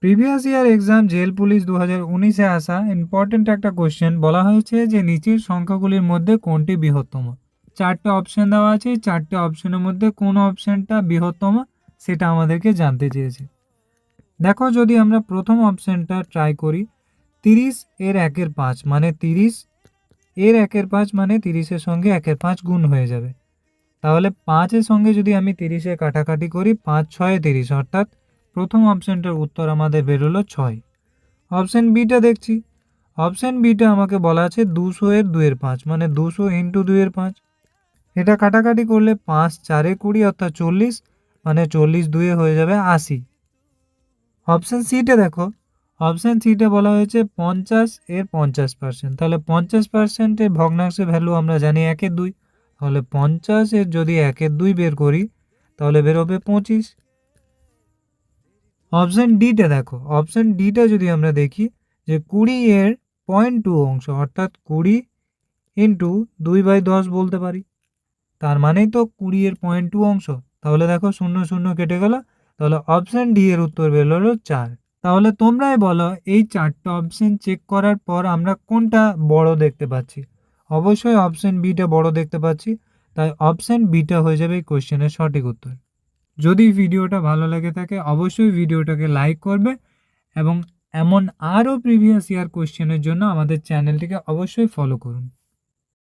Previous year exam jail police 2019-এ আসা important একটা কোশ্চেন। বলা হয়েছে যে নিচের সংখ্যাগুলির মধ্যে কোনটি বৃহত্তম। চারটে অপশন দেওয়া আছে, চারটে অপশনের মধ্যে কোন অপশনটা বৃহত্তম সেটা আমাদেরকে জানতে চেয়েছে। দেখো, যদি আমরা প্রথম অপশনটা ট্রাই করি, 30 এর 1/5 মানে 30 এর 1/5 মানে 30-এর সঙ্গে 1/5 গুণ হয়ে যাবে। তাহলে 5-এর সঙ্গে যদি আমি 30-এ কাটাকাটি করি, 5 6 30, অর্থাৎ প্রথম অপশনটার উত্তর আমাদের বেরোলো 6। অপশন বিটা দেখছি, অপশন বিটা আমাকে বলা আছে 200 এর 2/5 মানে 200 ইন্টু 2/5। এটা কাটাকাটি করলে 5 4 20 অর্থাৎ 40, মানে 40 2 হয়ে যাবে 80। অপশন সিটা দেখো, অপশন সিটা বলা হয়েছে 50 এর 50%, তাহলে 50%-এর ভগ্নাংশের ভ্যালু আমরা জানি 1/2। তাহলে 50 এর যদি 1/2 বের করি তাহলে বেরোবে 25। অপশন ডিটা দেখো, অপশন ডিটা যদি আমরা দেখি যে 20 এর 0.2 অংশ, অর্থাৎ 20 ইন্টু 2/10 বলতে পারি। তার মানেই তো 20 এর 0.2 অংশ। তাহলে দেখো 0 0 কেটে গেল, তাহলে অপশন ডি এর উত্তর বেরোলো 4। তাহলে তোমরাই বলো, এই চারটে অপশন চেক করার পর আমরা কোনটা বড় দেখতে পাচ্ছি? অবশ্যই অপশন বিটা বড় দেখতে পাচ্ছি, তাই অপশন বিটা হয়ে যাবে এই কোশ্চেনের সঠিক উত্তর। যদি ভিডিওটা ভালো লেগে থাকে অবশ্যই ভিডিওটাকে লাইক করবে এবং এমন আরও প্রিভিয়াস ইয়ার কোশ্চেনের জন্য আমাদের চ্যানেলটিকে অবশ্যই ফলো করুন।